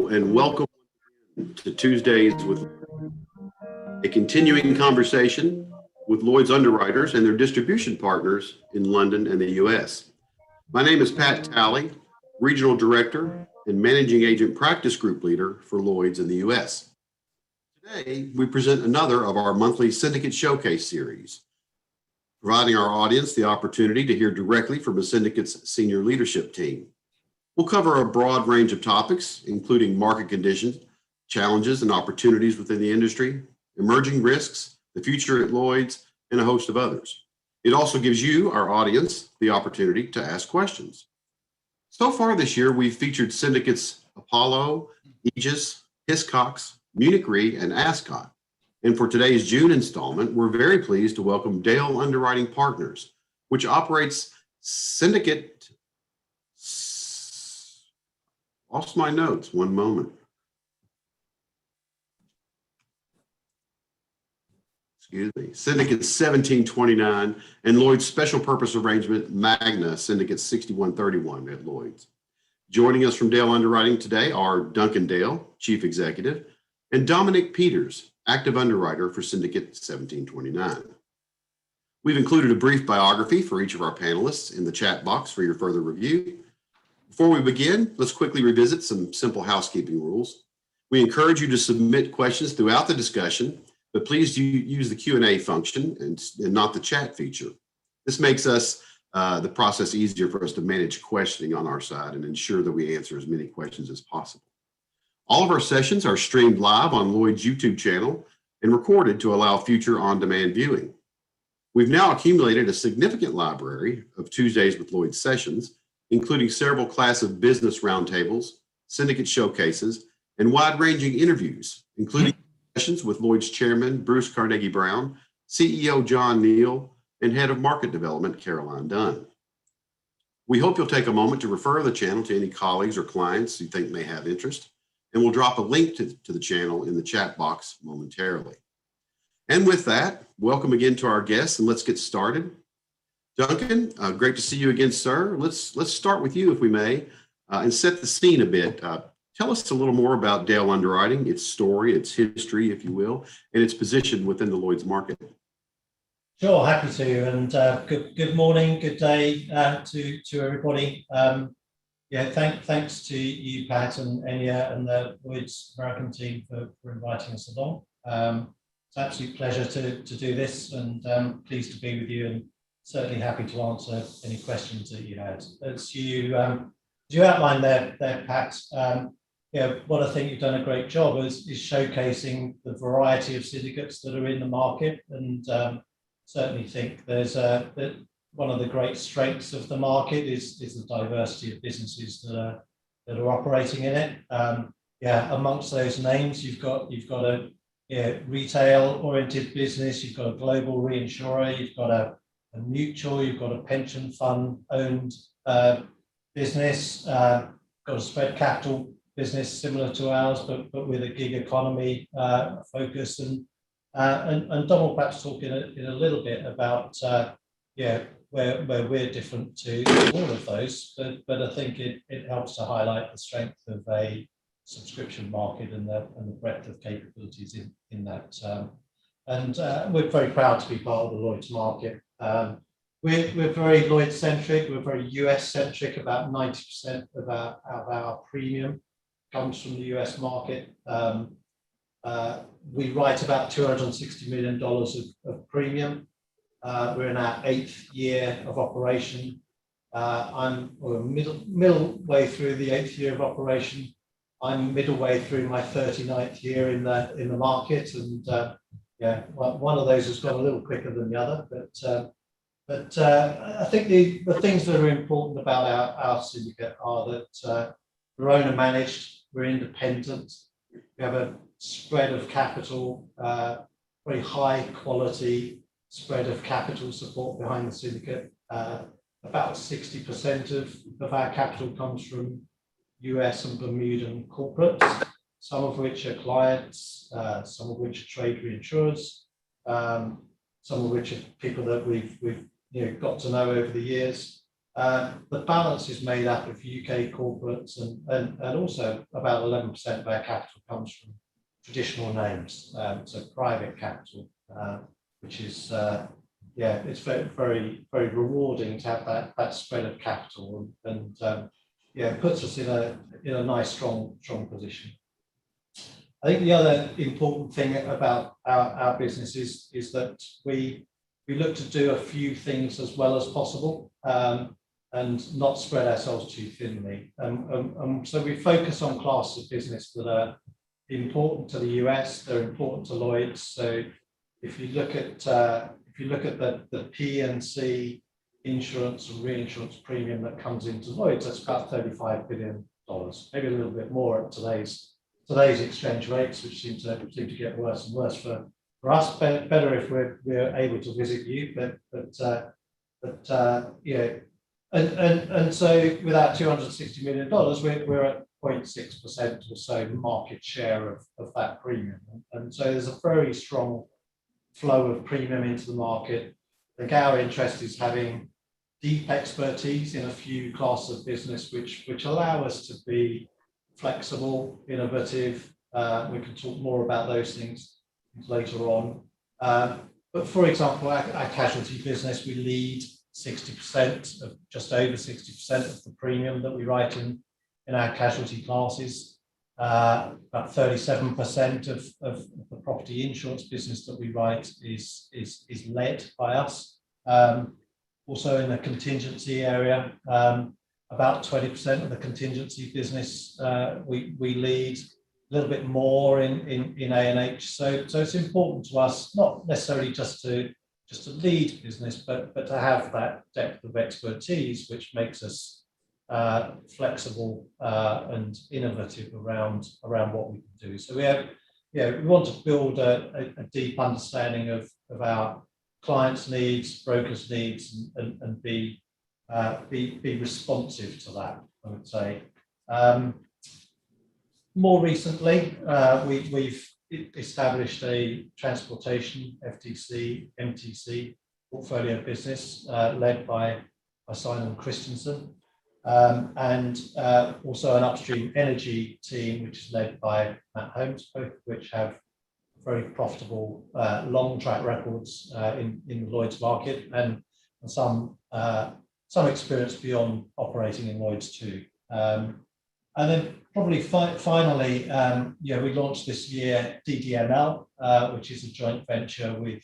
Hello and welcome to Tuesdays with a continuing conversation with Lloyd's underwriters and their distribution partners in London and the US. My name is Pat Talley, Regional Director and Managing Agent Practice Group Leader for Lloyd's in the US. Today, we present another of our monthly Syndicate Showcase series, providing our audience the opportunity to hear directly from a syndicate's senior leadership team. We'll cover a broad range of topics, including market conditions, challenges and opportunities within the industry, emerging risks, the future at Lloyd's, and a host of others. It also gives you, our audience, the opportunity to ask questions. So far this year, we've featured syndicates Apollo, Aegis, Hiscox, Munich Re, and Ascot. And for today's June installment, we're very pleased to welcome Dale Underwriting Partners, which operates Syndicate. Lost my notes, one moment. Excuse me. Syndicate 1729 and Lloyd's Special Purpose Arrangement Magna Syndicate 6131 at Lloyd's. Joining us from Dale Underwriting today are Duncan Dale, Chief Executive, and Dominic Peters, Active Underwriter for Syndicate 1729. We've included a brief biography for each of our panelists in the chat box for your further review. Before we begin, let's quickly revisit some simple housekeeping rules. We encourage you to submit questions throughout the discussion, but please use the Q&A function and not the chat feature. This makes the process easier for us to manage questioning on our side and ensure that we answer as many questions as possible. All of our sessions are streamed live on Lloyd's YouTube channel and recorded to allow future on-demand viewing. We've now accumulated a significant library of Tuesdays with Lloyd sessions, including several class of business roundtables, syndicate showcases, and wide-ranging interviews, including sessions with Lloyd's Chairman, Bruce Carnegie Brown, CEO John Neal, and Head of Market Development, Caroline Dunn. We hope you'll take a moment to refer the channel to any colleagues or clients you think may have interest, and we'll drop a link to the channel in the chat box momentarily. And with that, welcome again to our guests, and let's get started. Duncan, great to see you again, sir. Let's start with you, if we may, and set the scene a bit. Tell us a little more about Dale Underwriting, its story, its history, if you will, and its position within the Lloyd's market. Sure, happy to. And good morning, good day to everybody. Thanks to you, Pat and Enya, and the Lloyd's American team for inviting us along. It's an absolute pleasure to do this, and pleased to be with you, and certainly happy to answer any questions that you had. As you outlined there, Pat, what I think you've done a great job is showcasing the variety of syndicates that are in the market, and certainly think there's one of the great strengths of the market is the diversity of businesses that are operating in it. Amongst those names, you've got a retail-oriented business, you've got a global reinsurer, you've got a mutual, you've got a pension fund-owned business, got a spread capital business similar to ours, but with a gig economy focus. And Dom will perhaps talk in a little bit about where we're different to all of those, but I think it helps to highlight the strength of a subscription market and the breadth of capabilities in that. We're very proud to be part of the Lloyd's market. We're very Lloyd-centric, we're very US-centric. About 90% of our premium comes from the US market. We write about $260 million of premium. We're in our 8th year of operation. We're middle way through the 8th year of operation. I'm middle way through my 39th year in the market, and one of those has gone a little quicker than the other, but I think the things that are important about our syndicate are that we're owner managed, we're independent, we have a spread of capital, very high quality spread of capital support behind the syndicate. About 60% of our capital comes from US and Bermudan corporates, some of which are clients, some of which are trade reinsurers, some of which are people that we've got to know over the years. The balance is made up of UK corporates and also about 11% of our capital comes from traditional names, so private capital, which is it's very rewarding to have that spread of capital and it puts us in a nice strong position. I think the other important thing about our business is that we look to do a few things as well as possible and not spread ourselves too thinly. So we focus on classes of business that are important to the US, they're important to Lloyd's. So if you look at the P&C insurance and reinsurance premium that comes into Lloyd's, that's about $35 billion, maybe a little bit more at today's exchange rates, which seem to get worse and worse for us. Better if we're able to visit you, but so with our $260 million, we're at 0.6% or so market share of that premium, and so there's a very strong flow of premium into the market. I think our interest is having deep expertise in a few classes of business which allow us to be flexible, innovative. We can talk more about those things later on. But for example, our casualty business, we lead 60% of just over 60% of the premium that we write in our casualty classes. About 37% of the property insurance business that we write is led by us. Also in the contingency area, about 20% of the contingency business we lead, a little bit more in A&H. So it's important to us, not necessarily just to lead business, but to have that depth of expertise, which makes us flexible and innovative around what we can do. So we want to build a deep understanding of our clients' needs, brokers' needs, and be responsive to that, I would say. More recently, we've established a transportation FTC, MTC portfolio business led by Simon Christensen, and also an upstream energy team, which is led by Matt Holmes, both of which have very profitable long track records in the Lloyd's market and some experience beyond operating in Lloyd's too. And then probably finally, we launched this year DDML, which is a joint venture with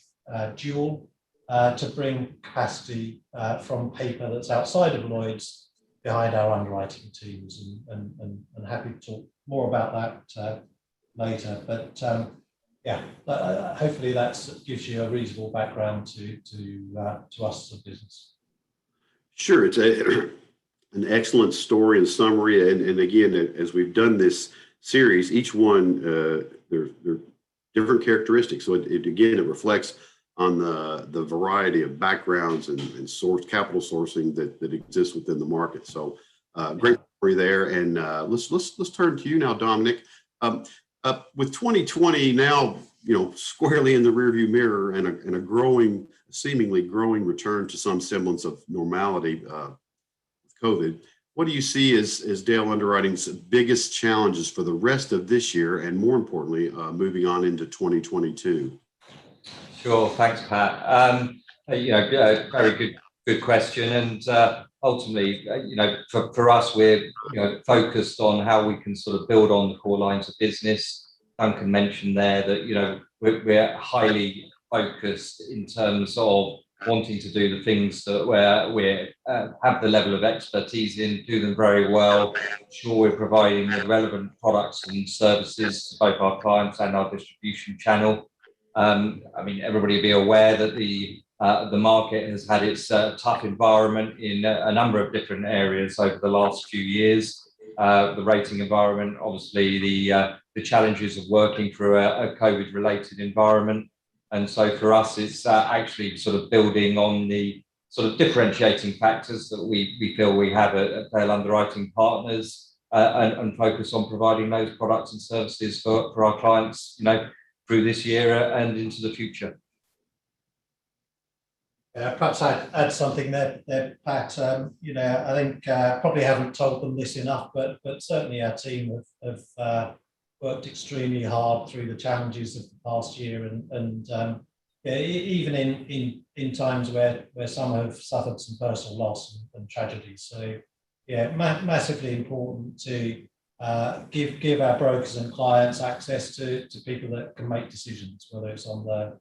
Dual to bring capacity from paper that's outside of Lloyd's behind our underwriting teams, and happy to talk more about that later. But hopefully that gives you a reasonable background to us as a business. Sure, it's an excellent story and summary, and again, as we've done this series, each one they're different characteristics. So it reflects on the variety of backgrounds and source capital sourcing that exists within the market. So great story there, and let's turn to you now, Dominic. With 2020 now, squarely in the rearview mirror, and a seemingly growing return to some semblance of normality with COVID, what do you see as Dale Underwriting's biggest challenges for the rest of this year, and more importantly, moving on into 2022? Sure, thanks, Pat. Very good question, and ultimately, for us, we're focused on how we can sort of build on the core lines of business. Duncan mentioned there that we're highly focused in terms of wanting to do the things that we have the level of expertise in, do them very well, ensure we're providing the relevant products and services to both our clients and our distribution channel. Everybody be aware that the market has had its tough environment in a number of different areas over the last few years. The rating environment, obviously the challenges of working through a COVID-related environment. And so for us, it's actually sort of building on the sort of differentiating factors that we feel we have at Dale Underwriting Partners, and focus on providing those products and services for our clients, through this year and into the future. Perhaps I'd add something there, Pat. I think probably haven't told them this enough, but certainly our team have worked extremely hard through the challenges of the past year, and even in times where some have suffered some personal loss and tragedy. So, massively important to give our brokers and clients access to people that can make decisions, whether it's on the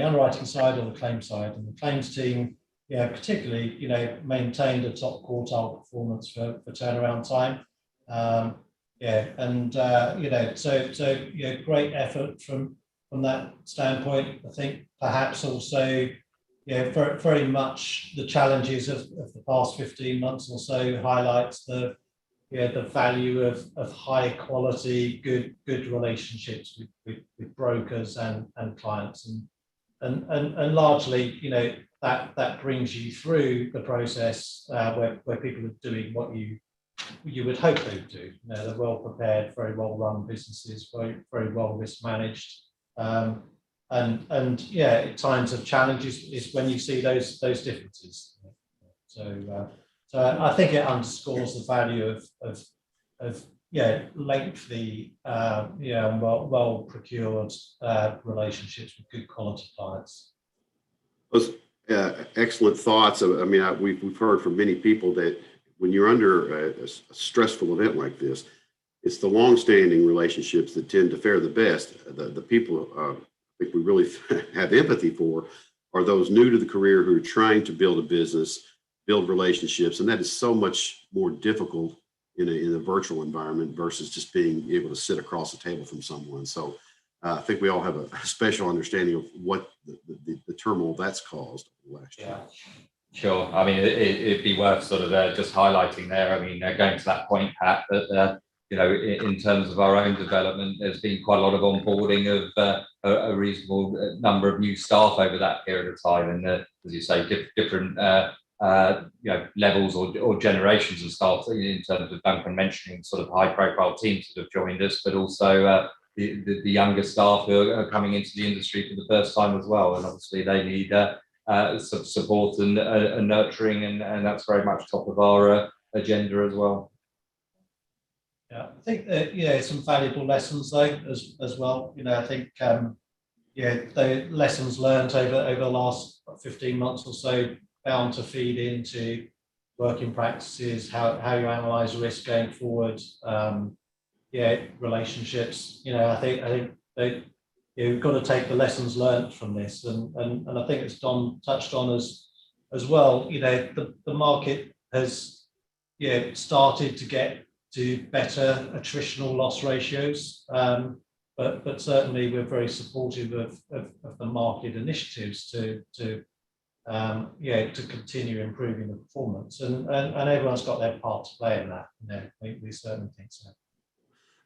underwriting side or the claim side. And the claims team, particularly, maintained a top quartile performance for turnaround time. Great effort from that standpoint. I think perhaps also, very much the challenges of the past 15 months or so highlights the value of high quality, good relationships with brokers and clients, and largely, that brings you through the process where people are doing what you would hope they would do. They're well prepared, very well run businesses, very well risk managed, at times of challenges is when you see those differences. So I think it underscores the value of lengthy, well procured relationships with good quality clients. Those excellent thoughts. I mean, we've heard from many people that when you're under a stressful event like this, it's the long-standing relationships that tend to fare the best. The people I think we really have empathy for are those new to the career who are trying to build a business, build relationships, and that is so much more difficult in a virtual environment versus just being able to sit across the table from someone. So I think we all have a special understanding of what the turmoil that's caused last year. Yeah, sure. I mean, it'd be worth sort of just highlighting there. I mean, going to that point, Pat, that in terms of our own development, there's been quite a lot of onboarding of a reasonable number of new staff over that period of time, and as you say, different levels or generations of staff, in terms of Duncan mentioning sort of high profile teams that have joined us, but also the younger staff who are coming into the industry for the first time as well. And obviously they need some support and nurturing, and that's very much top of our agenda as well. Yeah, I think that some valuable lessons though as well. I think the lessons learned over the last 15 months or so bound to feed into working practices, how you analyze risk going forward, relationships. I think we've got to take the lessons learned from this, and I think it's Don touched on as well. The market has started to get to better attritional loss ratios, but certainly we're very supportive of the market initiatives to continue improving the performance, and everyone's got their part to play in that. We certainly think so.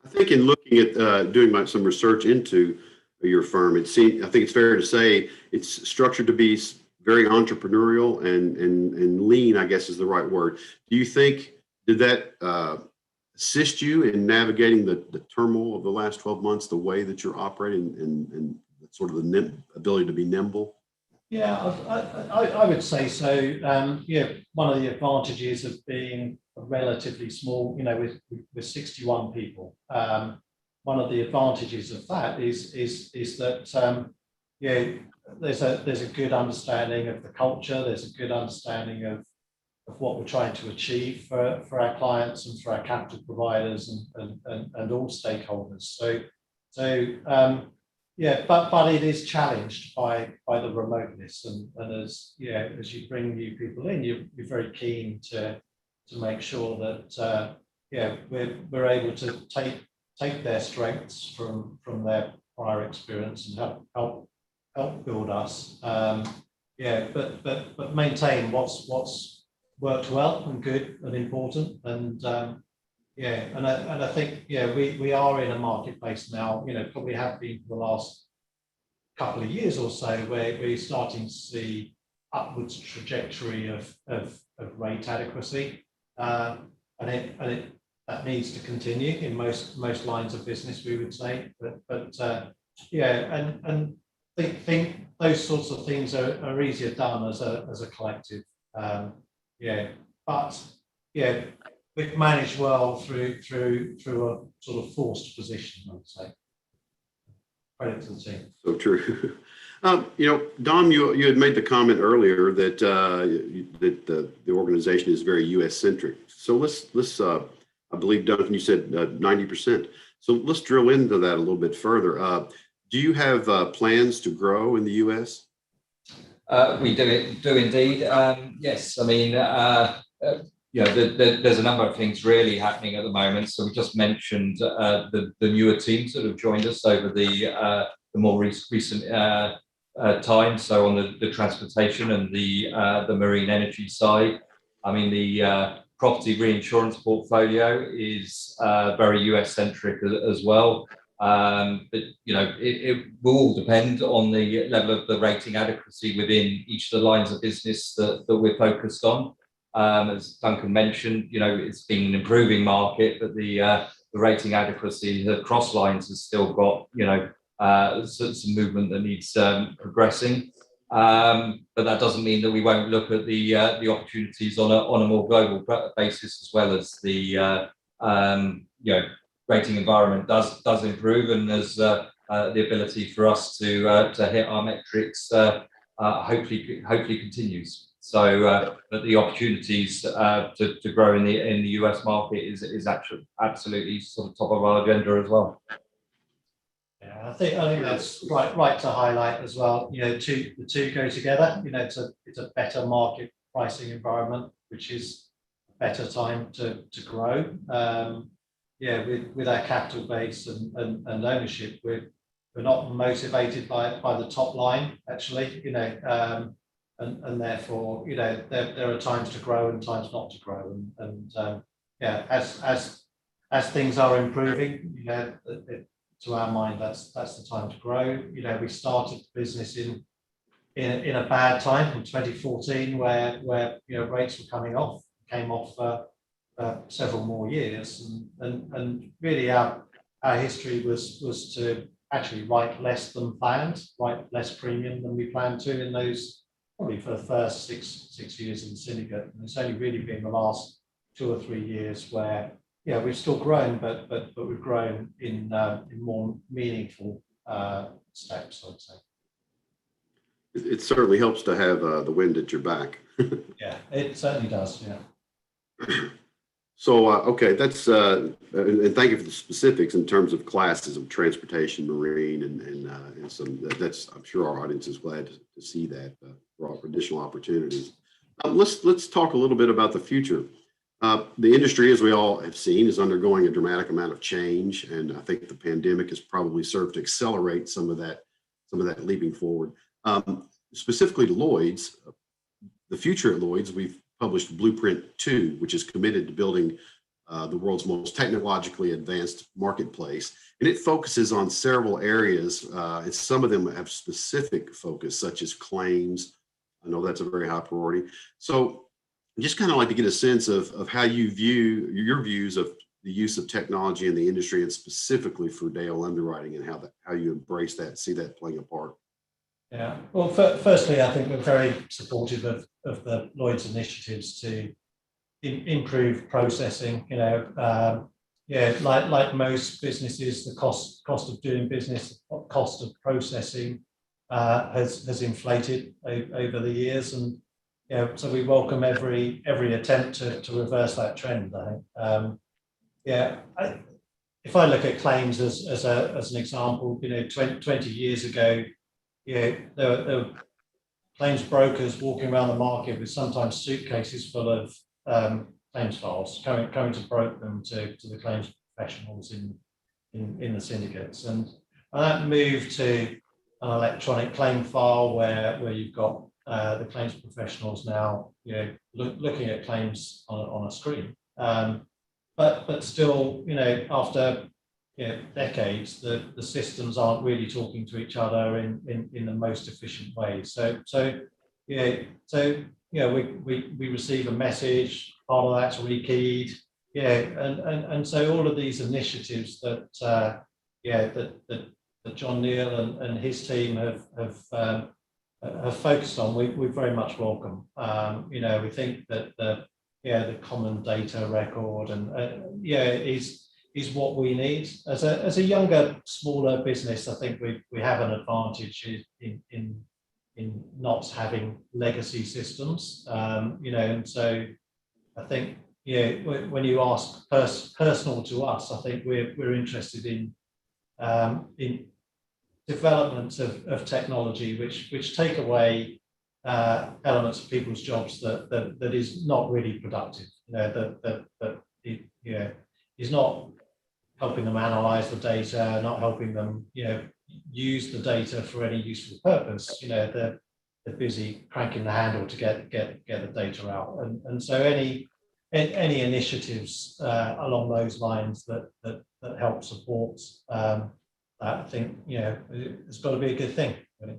I think in looking at doing some research into your firm, I think it's fair to say it's structured to be very entrepreneurial and lean, I guess is the right word. Do you think, did that assist you in navigating the turmoil of the last 12 months, the way that you're operating and sort of the ability to be nimble? Yeah, I would say so. One of the advantages of being relatively small, with 61 people, one of the advantages of that is that there's a good understanding of the culture. There's a good understanding of what we're trying to achieve for our clients and for our capital providers and all stakeholders. But it is challenged by the remoteness, and as you bring new people in, you're very keen to make sure that we're able to take their strengths from their prior experience and help build us. But maintain what's worked well and good and important, and I think we are in a marketplace now, probably have been for the last couple of years or so, where we're starting to see upwards trajectory of rate adequacy, and that needs to continue in most lines of business, we would say, but think those sorts of things are easier done as a collective. But we've managed well through a sort of forced position, I would say. Credit to the team. So true. Dom, you had made the comment earlier that the organization is very U.S. centric. So let's I believe, Duncan, you said 90%. So let's drill into that a little bit further. Do you have plans to grow in the U.S.? We do indeed. Yes, I mean, there's a number of things really happening at the moment. So we just mentioned the newer teams that have joined us over the more recent time. So on the transportation and the marine energy side, I mean, the property reinsurance portfolio is very US centric as well. But it will all depend on the level of the rating adequacy within each of the lines of business that we're focused on. As Duncan mentioned, it's been an improving market, but the rating adequacy across lines has still got some movement that needs progressing. But that doesn't mean that we won't look at the opportunities on a more global basis, as well as the rating environment does improve, and there's the ability for us to hit our metrics hopefully continues. So but the opportunities to grow in the US market is actually absolutely sort of top of our agenda as well. Yeah, I think that's right to highlight as well. The two go together. It's a better market pricing environment, which is a better time to grow. With our capital base and ownership, we're not motivated by the top line actually. And therefore there are times to grow and times not to grow. As things are improving, to our mind, that's the time to grow. We started the business in a bad time in 2014, where rates were came off for several more years, and really our history was to actually write less than planned, write less premium than we planned to in those probably for the first six years in the syndicate. And it's only really been the last 2 or 3 years where we've still grown, but we've grown in more meaningful steps, I'd say. It certainly helps to have the wind at your back. Yeah, it certainly does. Yeah. So okay, that's and thank you for the specifics in terms of classes of transportation, marine, and some. That's, I'm sure our audience is glad to see that for additional opportunities. Let's talk a little bit about the future. The industry, as we all have seen, is undergoing a dramatic amount of change, and I think the pandemic has probably served to accelerate some of that leaping forward. Specifically to Lloyd's, the future at Lloyd's, we've published Blueprint 2, which is committed to building the world's most technologically advanced marketplace, and it focuses on several areas, and some of them have specific focus, such as claims. I know that's a very high priority. So just kind of like to get a sense of how you view your views of the use of technology in the industry, and specifically for Dale Underwriting, and how you embrace that, see that playing a part. Yeah. Well, firstly, I think we're very supportive of the Lloyd's initiatives to improve processing. Like most businesses, the cost of doing business, cost of processing has inflated over the years, and so we welcome every attempt to reverse that trend, I think. If I look at claims as an example, 20 years ago, there were claims brokers walking around the market with sometimes suitcases full of claims files, coming to broker them to the claims professionals in the syndicates, and that moved to an electronic claim file where you've got the claims professionals now looking at claims on a screen, but still after decades, the systems aren't really talking to each other in the most efficient way. So we receive a message, part of that's rekeyed, and so all of these initiatives that John Neal and his team have focused on, we very much welcome. We think that the common data record and is what we need as a younger, smaller business. I think we have an advantage in not having legacy systems. And so I think when you ask personal to us, I think we're interested in development of technology which take away elements of people's jobs that is not really productive. That is not helping them analyze the data, not helping them use the data for any useful purpose. They're busy cranking the handle to get the data out, and so any initiatives along those lines that help support I think it's got to be a good thing. Really.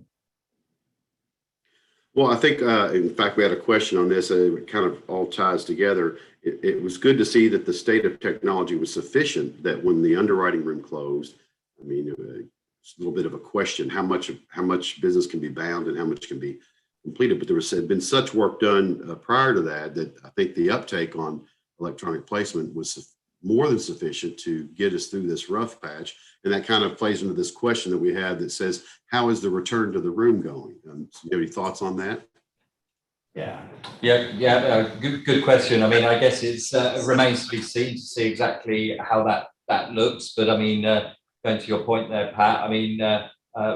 Well, I think, in fact, we had a question on this. It kind of all ties together. It was good to see that the state of technology was sufficient that when the underwriting room closed, I mean, it's a little bit of a question, how much business can be bound and how much can be completed. But there had been such work done prior to that I think the uptake on electronic placement was more than sufficient to get us through this rough patch. And that kind of plays into this question that we had that says, how is the return to the room going? So you have any thoughts on that? Yeah. Good question. I mean, I guess it remains to be seen to see exactly how that looks. But I mean, going to your point there, Pat, I mean,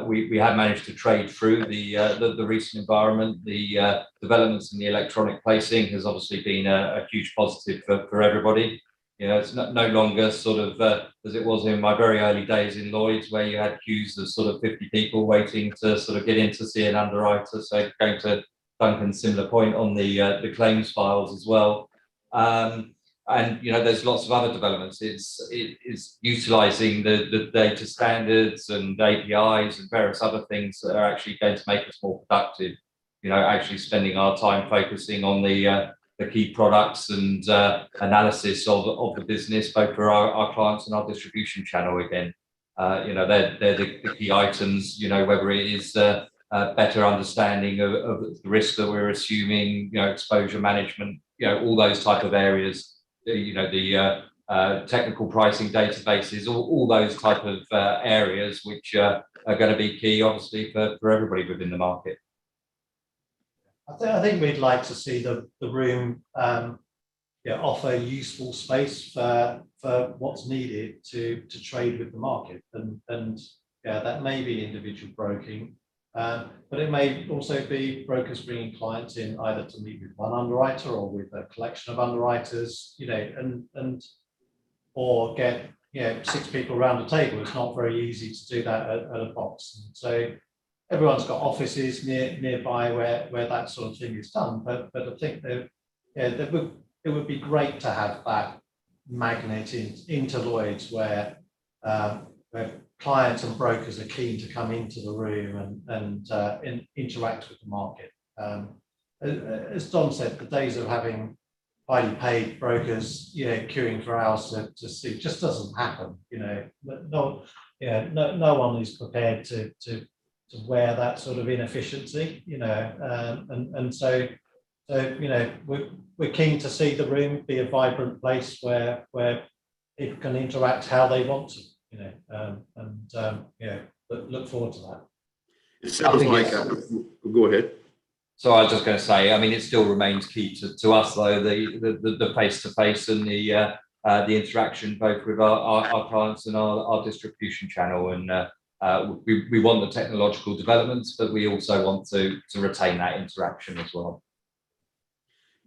we have managed to trade through the recent environment. The developments in the electronic placing has obviously been a huge positive for everybody. It's no longer sort of as it was in my very early days in Lloyd's, where you had queues of sort of 50 people waiting to sort of get in to see an underwriter. So going to Duncan's similar point on the claims files as well. And there's lots of other developments. It's utilising the data standards and APIs and various other things that are actually going to make us more productive. Actually spending our time focusing on the key products and analysis of the business, both for our clients and our distribution channel. Again, they're the key items. Whether it is better understanding of the risk that we're assuming, exposure management, all those type of areas. The technical pricing databases, all those type of areas which are going to be key, obviously, for everybody within the market. I think we'd like to see the room offer useful space for what's needed to trade with the market, and that may be individual broking, but it may also be brokers bringing clients in either to meet with one underwriter or with a collection of underwriters, or get 6 people around a table. It's not very easy to do that at a box, and so everyone's got offices nearby where that sort of thing is done, but I think that it would be great to have that magnet into Lloyd's where clients and brokers are keen to come into the room and interact with the market. As Don said, the days of having highly paid brokers queuing for hours to see just doesn't happen. No one is prepared to wear that sort of inefficiency, and so we're keen to see the room be a vibrant place where people can interact how they want to, look forward to that. It sounds like go ahead. So I was just going to say, I mean, it still remains key to us, though, the face-to-face and the interaction both with our clients and our distribution channel. And we want the technological developments, but we also want to retain that interaction as well.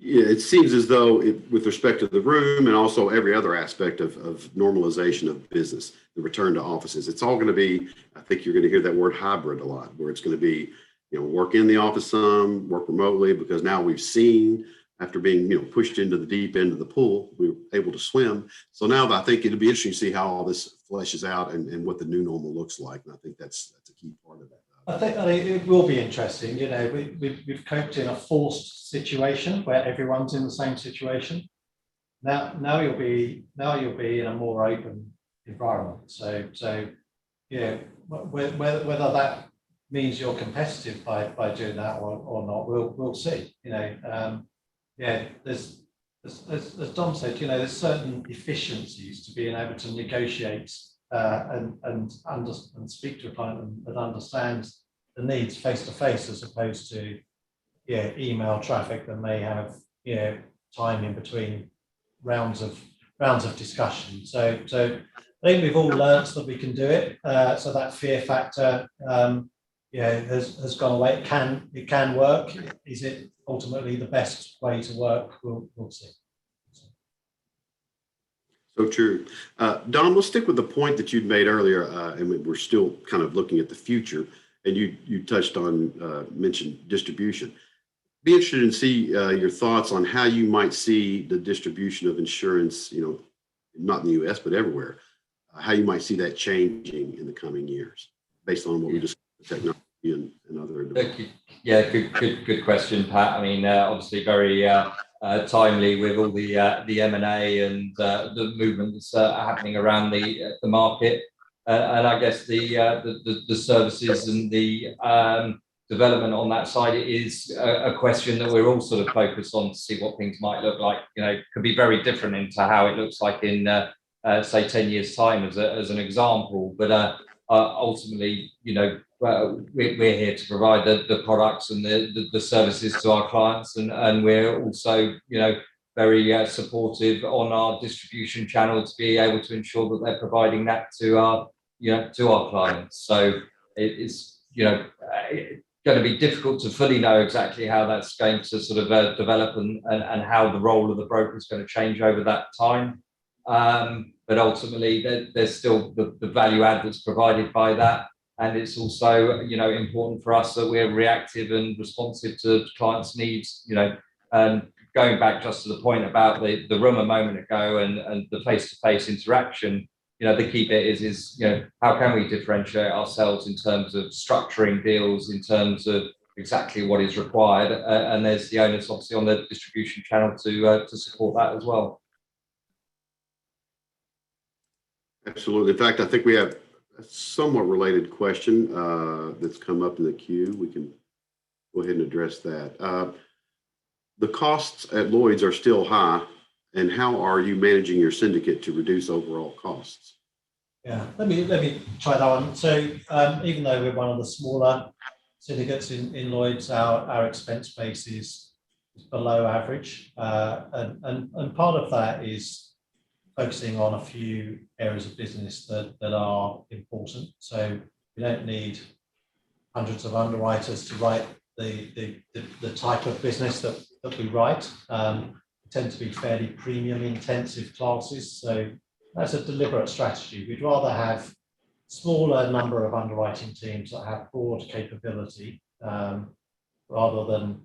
Yeah, it seems as though with respect to the room and also every other aspect of normalization of business, the return to offices, it's all going to be, I think you're going to hear that word hybrid a lot, where it's going to be, work in the office some, work remotely, because now we've seen, after being, pushed into the deep end of the pool, we were able to swim. So now I think it'll be interesting to see how all this fleshes out and what the new normal looks like. And I think that's a key part of that. I think it will be interesting. We've coped in a forced situation where everyone's in the same situation. Now you'll be in a more open environment. So whether that means you're competitive by doing that or not, we'll see. As Dom said, there's certain efficiencies to being able to negotiate and speak to a client and understand the needs face to face, as opposed to email traffic that may have time in between rounds of discussion. So I think we've all learnt that we can do it. So that fear factor has gone away. It can work. Is it ultimately the best way to work? We'll see. So true. Dom, let's stick with the point that you'd made earlier, and we're still kind of looking at the future, and you touched on, mentioned distribution. Be interested in see your thoughts on how you might see the distribution of insurance, not in the U.S., but everywhere, how you might see that changing in the coming years based on what we discussed, technology and other developments. Yeah, good question, Pat. I mean, obviously very timely with all the M&A and the movements happening around the market, and I guess the services and the development on that side is a question that we're all sort of focused on to see what things might look like. Could be very different into how it looks like in say 10 years time as an example, but ultimately we're here to provide the products and the services to our clients, and we're also very supportive on our distribution channel to be able to ensure that they're providing that to our clients. So it's going to be difficult to fully know exactly how that's going to sort of develop and how the role of the broker is going to change over that time. But ultimately, there's still the value add that's provided by that. And it's also, important for us that we're reactive and responsive to clients' needs, and going back just to the point about the room a moment ago and the face-to-face interaction, the key bit is how can we differentiate ourselves in terms of structuring deals, in terms of exactly what is required, and there's the onus obviously on the distribution channel to support that as well. Absolutely. In fact, I think we have a somewhat related question that's come up in the queue. We can go ahead and address that. The costs at Lloyd's are still high, and how are you managing your syndicate to reduce overall costs? Yeah, let me try that one. So even though we're one of the smaller syndicates in Lloyd's, our expense base is below average, and part of that is focusing on a few areas of business that are important. So we don't need hundreds of underwriters to write the type of business that we write. Tend to be fairly premium intensive classes, so that's a deliberate strategy. We'd rather have smaller number of underwriting teams that have broad capability rather than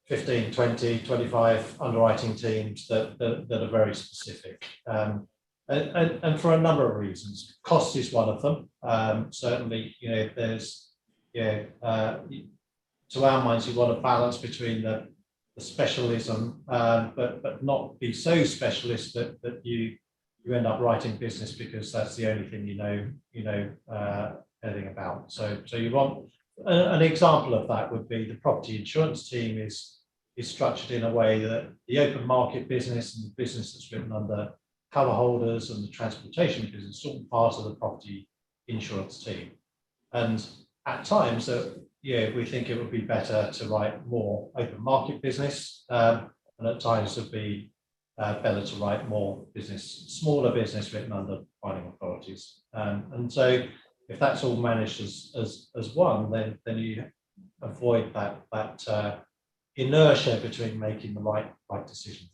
15, 20, 25 underwriting teams that are very specific, and for a number of reasons. Cost is one of them. Certainly, there's to our minds, you want a balance between the specialism, but not be so specialist that you end up writing business because that's the only thing you know anything about. So you want an example of that would be the property insurance team is structured in a way that the open market business and the business that's written under cover holders and the transportation business is all part of the property insurance team. And at times we think it would be better to write more open market business, and at times it would be better to write more smaller business written under binding authorities. And so if that's all managed as one, then you avoid that inertia between making the right decision.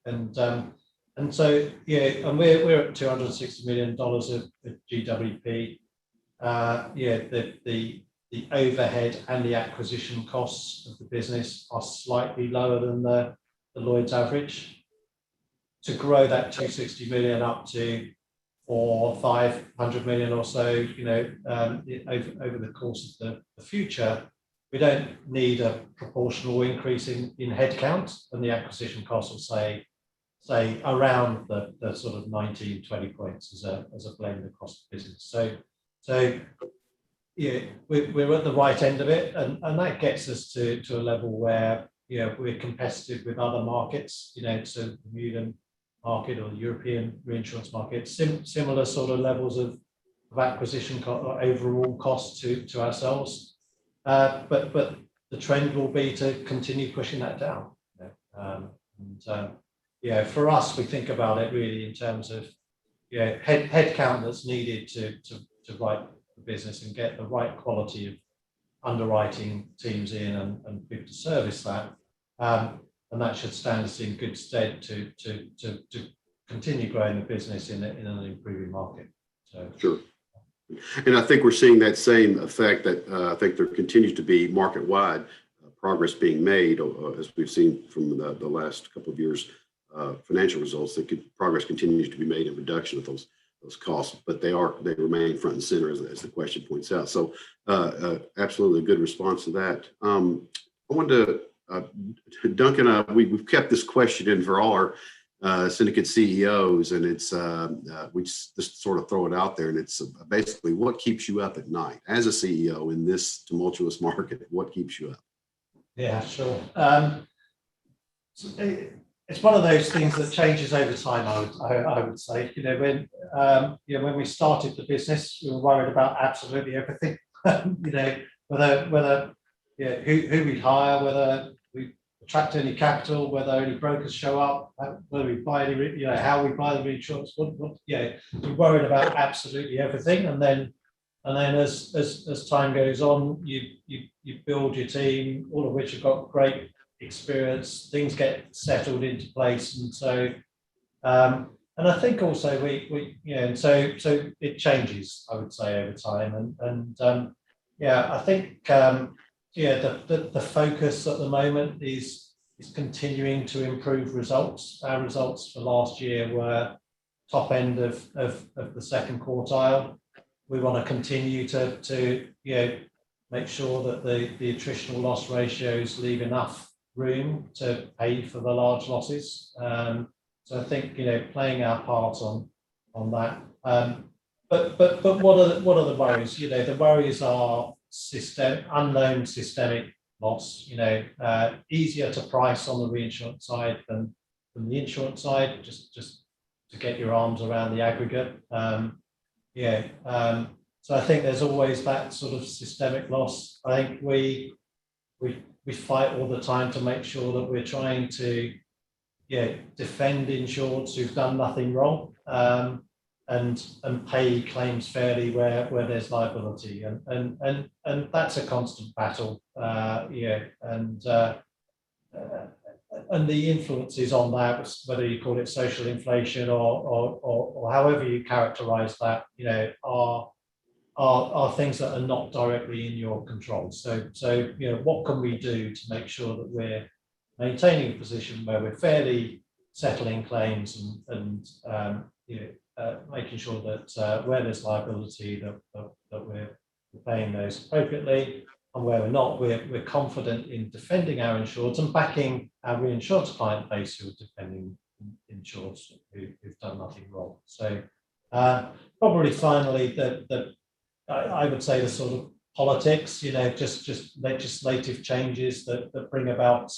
And so and we're at $260 million of GWP. The overhead and the acquisition costs of the business are slightly lower than the Lloyd's average. To grow that 260 million up to 400 or 500 million or so, over the course of the future, we don't need a proportional increase in headcount, and the acquisition costs will say around the sort of 19, 20 points as a blend across the business. So yeah, we're at the right end of it, and that gets us to a level where we're competitive with other markets, so the Bermudan market or the European reinsurance market, similar sort of levels of acquisition or overall cost to ourselves, but the trend will be to continue pushing that down. For us, we think about it really in terms of head count that's needed to write the business and get the right quality of underwriting teams in and be able to service that, and that should stand us in good stead to continue growing the business in an improving market. So sure. And I think we're seeing that same effect that I think there continues to be market-wide progress being made, as we've seen from the last couple of years' financial results. Progress continues to be made in reduction of those costs, but they remain front and center as the question points out. So absolutely a good response to that. I wanted to, Duncan, we've kept this question in for all our syndicate CEOs, and it's we just sort of throw it out there, and it's basically, what keeps you up at night as a CEO in this tumultuous market? What keeps you up? Yeah, sure. It's one of those things that changes over time. I would say, when we started the business, we were worried about absolutely everything. Whether who we'd hire, whether we attract any capital, whether any brokers show up, whether we buy any, how we buy the reinsurance. We're worried about absolutely everything, and then as time goes on, you build your team, all of which have got great experience. Things get settled into place, and so and I think also so it changes, I would say, over time, and I think the focus at the moment is continuing to improve results. Our results for last year were top end of the second quartile. We want to continue to make sure that the attritional loss ratios leave enough room to pay for the large losses. So I think playing our part on that. But what are the worries? The worries are unknown systemic loss. Easier to price on the reinsurance side than the insurance side, just to get your arms around the aggregate. So I think there's always that sort of systemic loss. I think we fight all the time to make sure that we're trying to defend insureds who've done nothing wrong, and pay claims fairly where there's liability, and that's a constant battle. And the influences on that, whether you call it social inflation or however you characterize that, are things that are not directly in your control. So what can we do to make sure that we're maintaining a position where we're fairly settling claims and making sure that where there's liability that we're paying those appropriately, and where we're not, we're confident in defending our insureds and backing our reinsurance client base who are defending insureds who've done nothing wrong. So probably finally, I would say the sort of politics, just legislative changes that bring about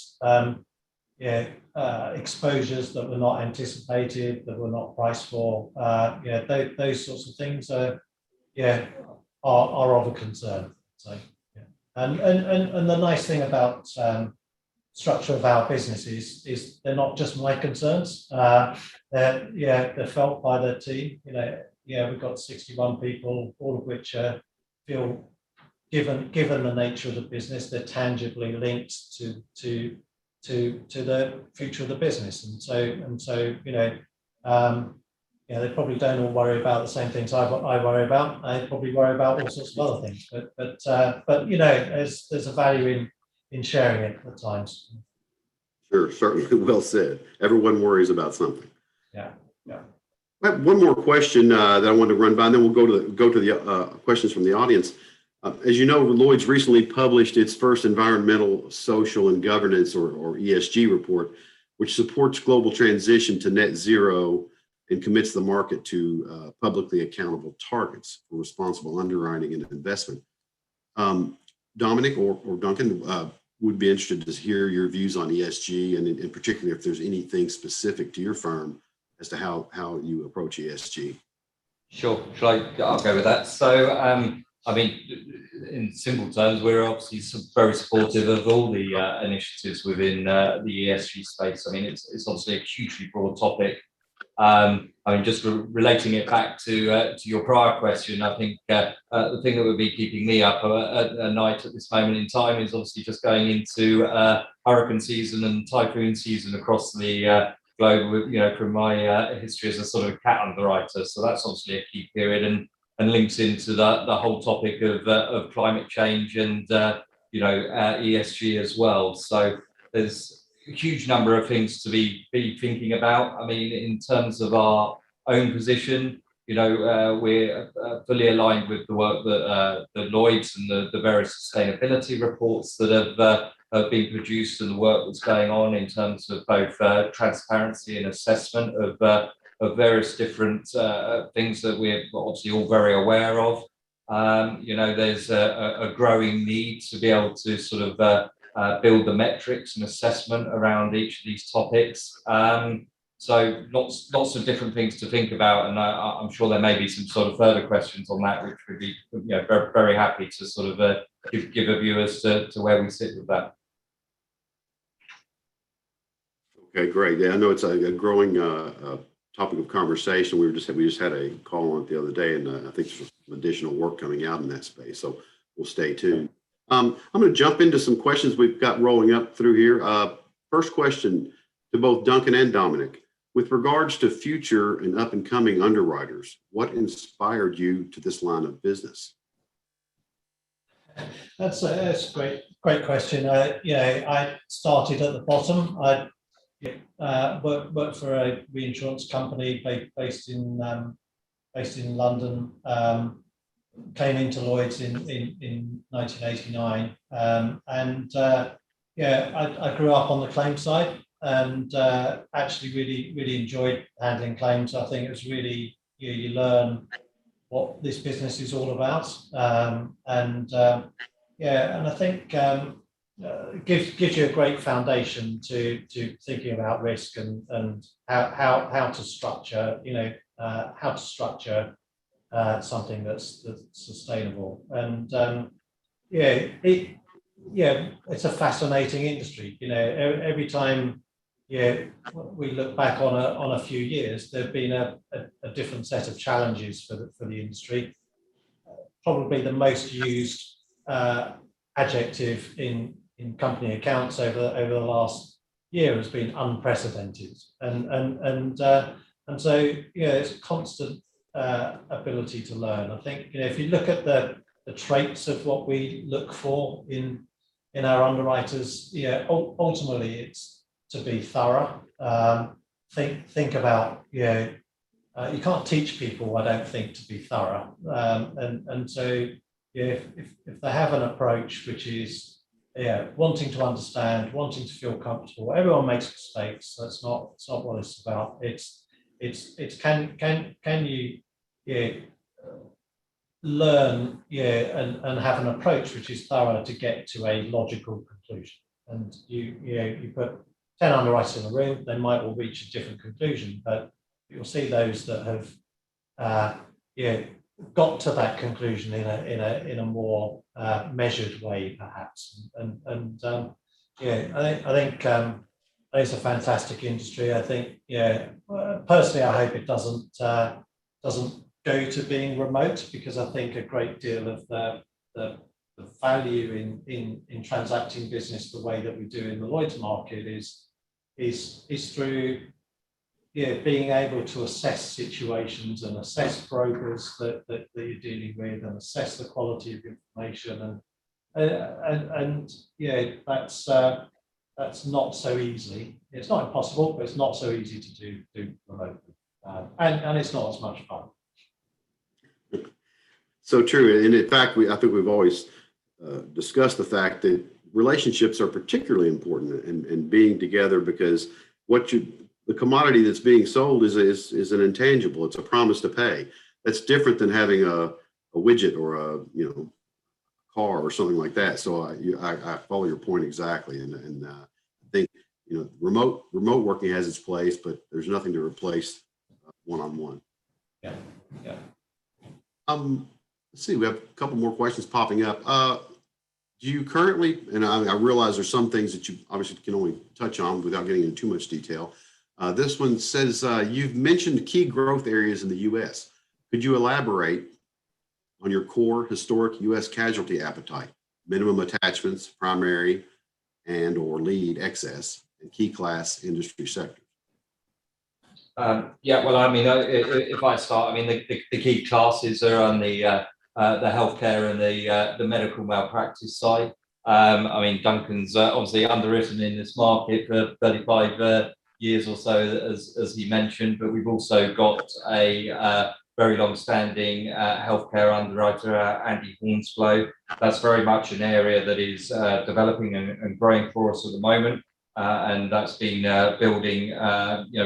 exposures that were not anticipated, that were not priced for. Those sorts of things are of a concern. So and the nice thing about structure of our business is they're not just my concerns. They're felt by the team. We've got 61 people, all of which feel, given the nature of the business, they're tangibly linked to the future of the business, and so they probably don't all worry about the same things I worry about. I probably worry about all sorts of other things, but there's a value in sharing it at times. Sure, certainly, well said. Everyone worries about something. Yeah. I have one more question that I wanted to run by, and then we'll go to the questions from the audience. As you know, Lloyd's recently published its first environmental, social, and governance, or ESG report. which supports global transition to net zero and commits the market to publicly accountable targets for responsible underwriting and investment. Dominic or Duncan, would be interested to hear your views on ESG, and in particular, if there's anything specific to your firm as to how you approach ESG. Sure. I'll go with that. So, I mean, in simple terms, we're obviously very supportive of all the initiatives within the ESG space. I mean, it's obviously a hugely broad topic. I mean, just relating it back to your prior question, I think the thing that would be keeping me up at night at this moment in time is obviously just going into hurricane season and typhoon season across the globe. You know, from my history as a sort of cat underwriter, so that's obviously a key period and links into the whole topic of climate change and ESG as well. So there's a huge number of things to be thinking about. I mean, in terms of our own position, we're fully aligned with the work that the Lloyd's and the various sustainability reports that have been produced, and the work that's going on in terms of both transparency and assessment of various different things that we're obviously all very aware of. There's a growing need to be able to sort of build the metrics and assessment around each of these topics. So lots of different things to think about, and I'm sure there may be some sort of further questions on that, which we'd be very, very happy to sort of give a view as to where we sit with that. Okay, great. Yeah, I know it's a growing topic of conversation. We just had a call on it the other day, and I think there's some additional work coming out in that space. So we'll stay tuned. I'm going to jump into some questions we've got rolling up through here. First question to both Duncan and Dominic. With regards to future and up and coming underwriters, what inspired you to this line of business? That's a great question. I started at the bottom. I worked for a reinsurance company based in London. Came into Lloyd's in 1989, and I grew up on the claim side, and actually really enjoyed handling claims. I think it was really you learn what this business is all about, and I think gives you a great foundation to thinking about risk and how to structure something that's sustainable. And it's a fascinating industry. Every time we look back on a few years, there've been a different set of challenges for the industry. Probably the most used adjective in company accounts over the last year has been unprecedented, and so it's constant ability to learn. I think if you look at the traits of what we look for in our underwriters, ultimately it's to be thorough. Think about you can't teach people, I don't think, to be thorough, and so if they have an approach which is wanting to understand, wanting to feel comfortable. Everyone makes mistakes. That's not what it's about. It's can you learn and have an approach which is thorough to get to a logical conclusion. And you put 10 underwriters in a room, they might all reach a different conclusion, but you'll see those that have got to that conclusion in a more measured way, perhaps. And I think it's a fantastic industry. I think personally, I hope it doesn't go to being remote, because I think a great deal of the value in transacting business the way that we do in the Lloyd's market is through being able to assess situations and assess brokers that you're dealing with, and assess the quality of information, and that's not so easy. It's not impossible, but it's not so easy to do remotely, and it's not as much fun. So true, and in fact, I think we've always discussed the fact that relationships are particularly important, and being together, because the commodity that's being sold is an intangible. It's a promise to pay. That's different than having a widget or a car or something like that. So I follow your point exactly, and I think remote working has its place, but there's nothing to replace one-on-one. Yeah. Let's see. We have a couple more questions popping up. Do you currently, and I realize there's some things that you obviously can only touch on without getting into too much detail. This one says you've mentioned key growth areas in the U.S. Could you elaborate on your core historic U.S. casualty appetite, minimum attachments, primary and or lead excess, and key class industry sectors? Yeah, well, I mean, if I start, I mean, the key classes are on the healthcare and the medical malpractice side. I mean, Duncan's obviously underwritten in this market for 35 years or so, as he mentioned, but we've also got a very long-standing healthcare underwriter, Andy Hornsflow. That's very much an area that is developing and growing for us at the moment, and that's been building,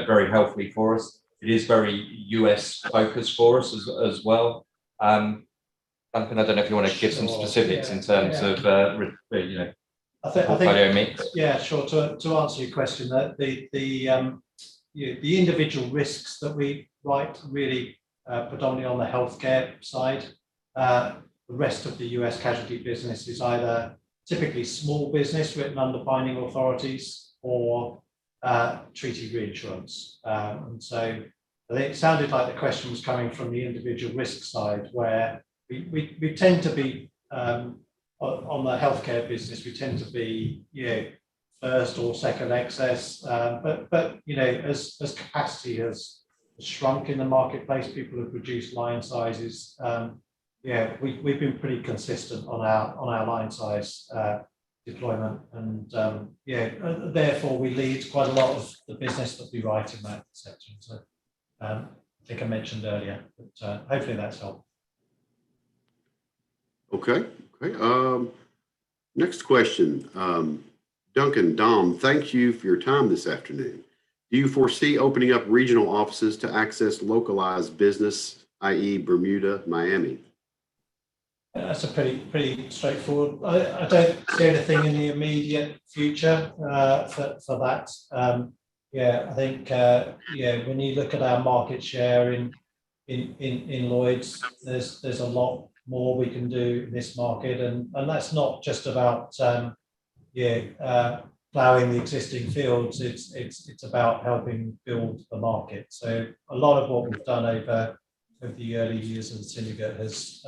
very healthily for us. It is very US focused for us as well. Duncan, I don't know if you want to give some specifics in terms of I think portfolio mix. Yeah, sure. To answer your question, that the individual risks that we write really predominantly on the healthcare side. The rest of the US casualty business is either typically small business written under binding authorities or treaty reinsurance. And so I think it sounded like the question was coming from the individual risk side, where we tend to be on the healthcare business, we tend to be first or second excess, but as capacity has shrunk in the marketplace, people have reduced line sizes. We've been pretty consistent on our line size deployment, and therefore we lead quite a lot of the business that we write in that section. So I think I mentioned earlier, but hopefully that's helped. Okay. Next question. Duncan, Dom, thank you for your time this afternoon. Do you foresee opening up regional offices to access localized business, i.e. Bermuda, Miami? That's a pretty straightforward. I don't see anything in the immediate future for that. I think when you look at our market share in Lloyd's, there's a lot more we can do in this market, and that's not just about plowing the existing fields. It's about helping build the market. So a lot of what we've done over the early years of the syndicate has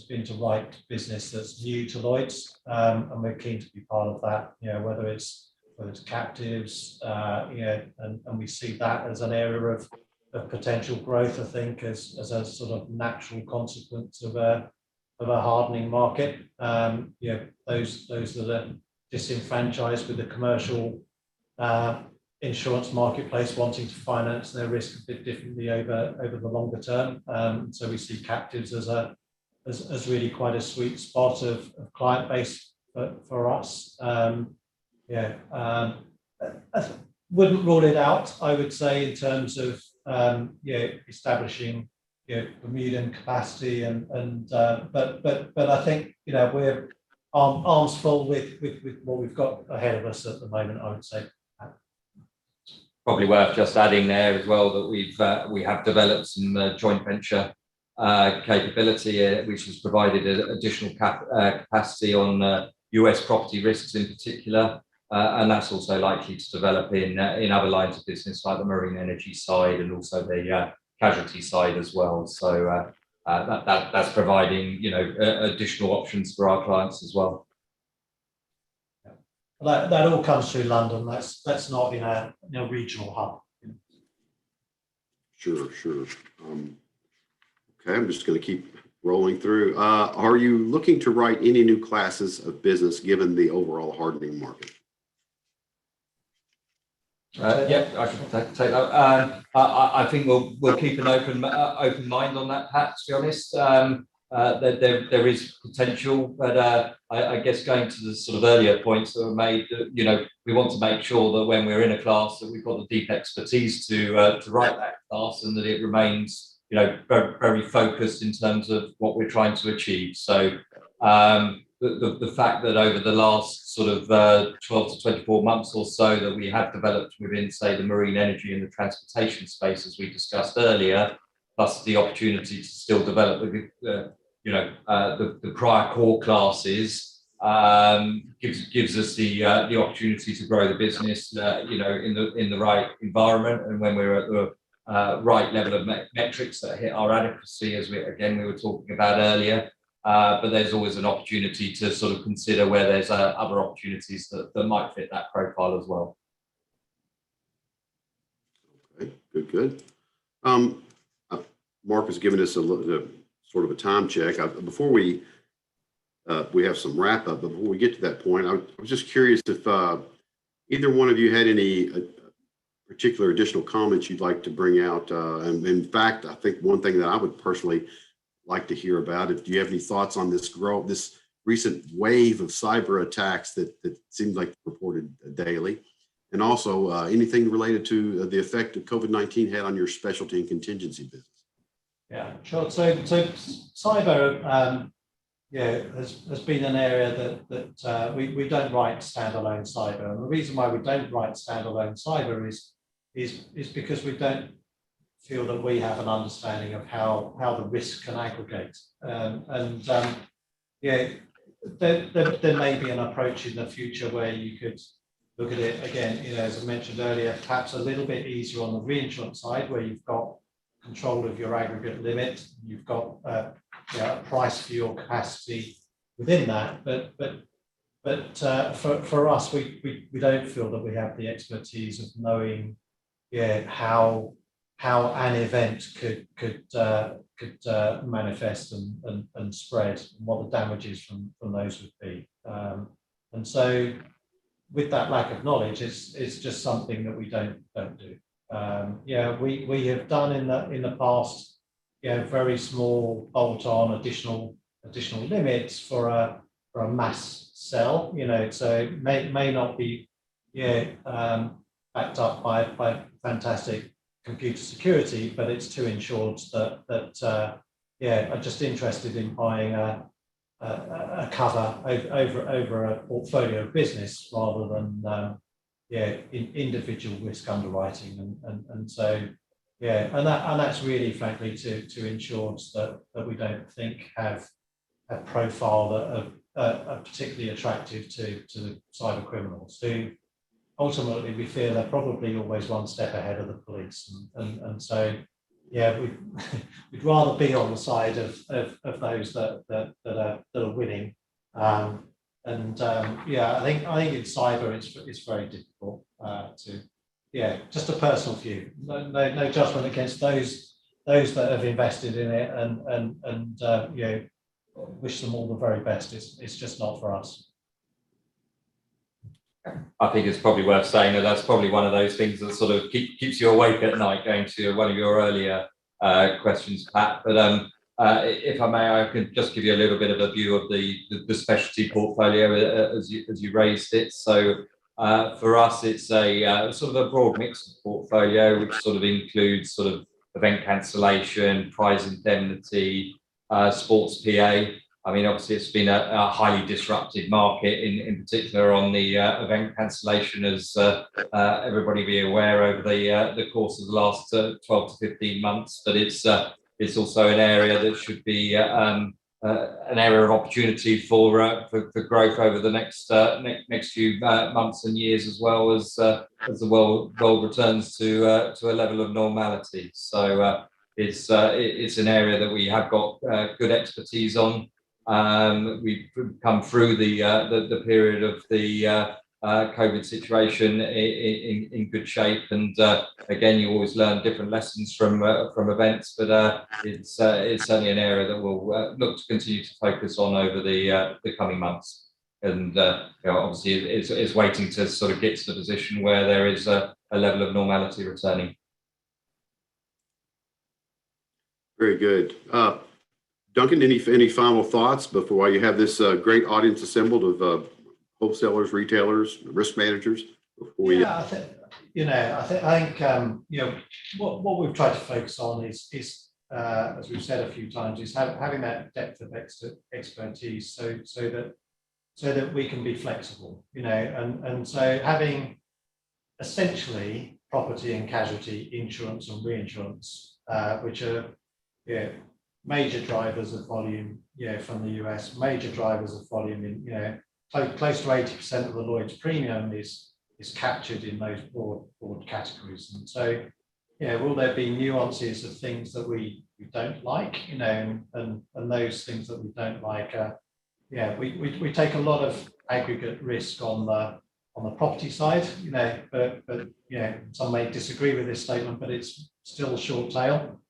been to write business that's new to Lloyd's, and we're keen to be part of that. Whether it's captives, and we see that as an area of potential growth, I think, as a sort of natural consequence of a hardening market. Those that are disenfranchised with the commercial insurance marketplace wanting to finance their risk a bit differently over the longer term. So we see captives as really quite a sweet spot of client base for us. I wouldn't rule it out, I would say, in terms of establishing Bermudan capacity, but I think we're arms full with what we've got ahead of us at the moment, I would say. Probably worth just adding there as well that we have developed some joint venture capability, which has provided additional capacity on US property risks in particular, and that's also likely to develop in other lines of business like the marine energy side and also the casualty side as well. So that's providing additional options for our clients as well. That all comes through London. That's not in a regional hub. Sure. Okay, I'm just going to keep rolling through. Are you looking to write any new classes of business given the overall hardening market? Yeah, I can take that. I think we'll keep an open mind on that, Pat, to be honest. there is potential, but I guess going to the sort of earlier points that were made, we want to make sure that when we're in a class that we've got the deep expertise to write that class, and that it remains, very, very focused in terms of what we're trying to achieve. So the fact that over the last sort of 12 to 24 months or so that we have developed within, say, the marine energy and the transportation space, as we discussed earlier, plus the opportunity to still develop the prior core classes, gives us the opportunity to grow the business, in the right environment, and when we're at the right level of metrics that hit our adequacy, as we were talking about earlier. But there's always an opportunity to sort of consider where there's other opportunities that might fit that profile as well. Okay, good. Mark has given us a sort of a time check. Before we have some wrap up, but before we get to that point, I was just curious if either one of you had any particular additional comments you'd like to bring out. And in fact, I think one thing that I would personally like to hear about, if you have any thoughts on this recent wave of cyber attacks that seems like reported daily, and also anything related to the effect that COVID-19 had on your specialty and contingency business. Yeah, sure. So cyber, has been an area that we don't write standalone cyber, and the reason why we don't write standalone cyber is because we don't feel that we have an understanding of how the risk can aggregate, there may be an approach in the future where you could look at it again, as I mentioned earlier, perhaps a little bit easier on the reinsurance side, where you've got control of your aggregate limit, you've got a price for your capacity within that, but for us, we don't feel that we have the expertise of knowing how an event could manifest and spread, and what the damages from those would be, and so with that lack of knowledge, it's just something that we don't do. We have done in the past, very small bolt-on additional limits for a mass sell, so it may not be backed up by fantastic computer security, but it's to insured that are just interested in buying a cover over a portfolio of business rather than in individual risk underwriting, and so and that's really frankly to insureds that we don't think have a profile that are particularly attractive to the cyber criminals, who ultimately we feel they're probably always one step ahead of the police, and so we'd rather be on the side of those that are winning. I think in cyber it's very difficult just a personal view. No judgment against those that have invested in it, and wish them all the very best. It's just not for us. I think it's probably worth saying that's probably one of those things that sort of keeps you awake at night, going to one of your earlier questions, Pat. But if I may, I can just give you a little bit of a view of the specialty portfolio as you raised it. So for us, it's a sort of a broad mixed portfolio, which sort of includes sort of event cancellation, prize indemnity, sports PA. I mean, obviously, it's been a highly disrupted market, in particular on the event cancellation, as everybody be aware, over the course of the last 12 to 15 months. But it's also an area that should be an area of opportunity for growth over the next few months and years, as well as the world returns to a level of normality. So it's an area that we have got good expertise on. We've come through the period of the COVID situation in good shape, and again, you always learn different lessons from events, but it's certainly an area that we'll look to continue to focus on over the coming months, and obviously it's waiting to sort of get to the position where there is a level of normality returning. Very good. Duncan, any final thoughts before you have this great audience assembled of wholesalers, retailers, risk managers? Yeah, I think what we've tried to focus on is as we've said a few times, is having that depth of expertise, so that we can be flexible, and so having essentially property and casualty insurance and reinsurance, which are major drivers of volume, from the US, major drivers of volume in, close to 80% of the Lloyd's premium is captured in those broad categories. And so, will there be nuances of things that we don't like, and those things that we don't like, we take a lot of aggregate risk on the property side, but some may disagree with this statement, but it's still short tail.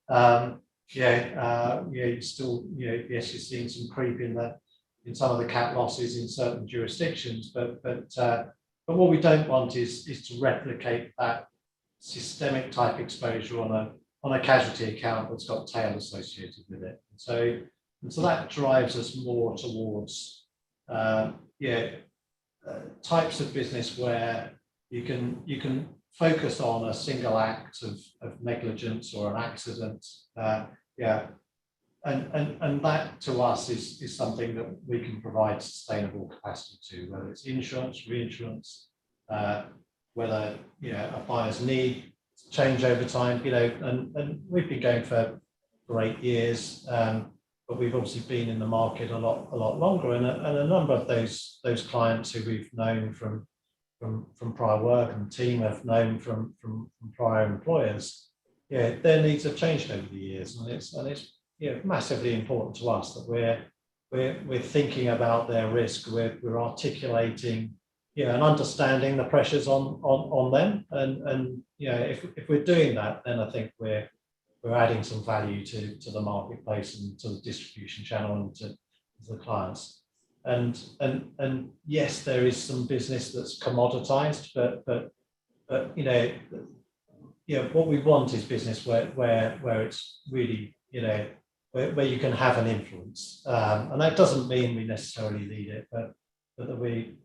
Still, yes, you're seeing some creep in some of the cat losses in certain jurisdictions, but what we don't want is to replicate that systemic type exposure on a casualty account that's got tail associated with it. And so that drives us more towards types of business where you can focus on a single act of negligence or an accident. And that to us is something that we can provide sustainable capacity to, whether it's insurance, reinsurance, whether a buyer's need change over time, and we've been going for 8 years, but we've obviously been in the market a lot longer, and a number of those clients who we've known from prior work, and the team have known from prior employers, their needs have changed over the years, and it's massively important to us that we're thinking about their risk, we're articulating, and understanding the pressures on them, and if we're doing that, then I think we're adding some value to the marketplace and to the distribution channel and to the clients. And yes, there is some business that's commoditized, but what we want is business where it's really, where you can have an influence, and that doesn't mean we necessarily lead it, but that we,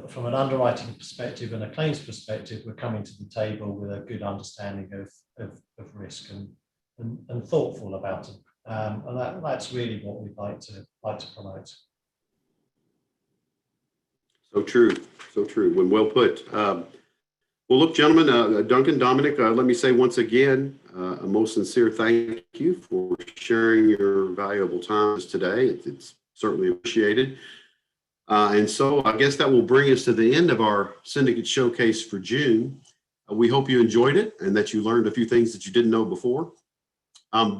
from an underwriting perspective and a claims perspective, we're coming to the table with a good understanding of risk and thoughtful about it, and that's really what we'd like to promote. So true. When well put. Well, look, gentlemen, Duncan, Dominic, let me say once again, a most sincere thank you for sharing your valuable time today. It's certainly appreciated. And so I guess that will bring us to the end of our Syndicate Showcase for June. We hope you enjoyed it and that you learned a few things that you didn't know before.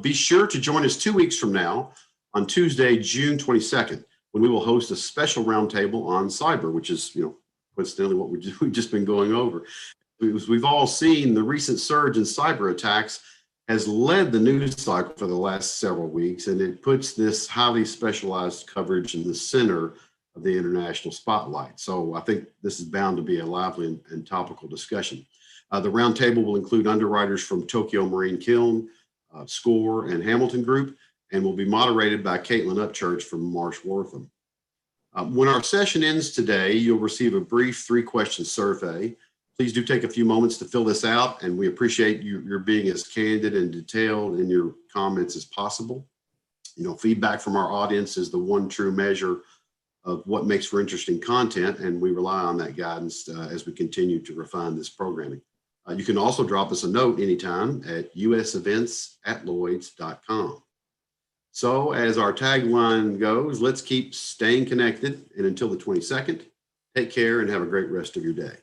Be sure to join us 2 weeks from now on Tuesday, June 22nd, when we will host a special roundtable on cyber, which is, coincidentally what we've just been going over. We've all seen the recent surge in cyber attacks has led the news cycle for the last several weeks, and it puts this highly specialized coverage in the center of the international spotlight. So I think this is bound to be a lively and topical discussion. The roundtable will include underwriters from Tokyo Marine Kiln, SCORE, and Hamilton Group, and will be moderated by Caitlin Upchurch from Marsh Wortham. When our session ends today, you'll receive a brief 3-question survey. Please do take a few moments to fill this out, and we appreciate your being as candid and detailed in your comments as possible. Feedback from our audience is the one true measure of what makes for interesting content, and we rely on that guidance as we continue to refine this programming. You can also drop us a note anytime at usevents@lloyds.com. So as our tagline goes, let's keep staying connected, and until the 22nd, take care and have a great rest of your day.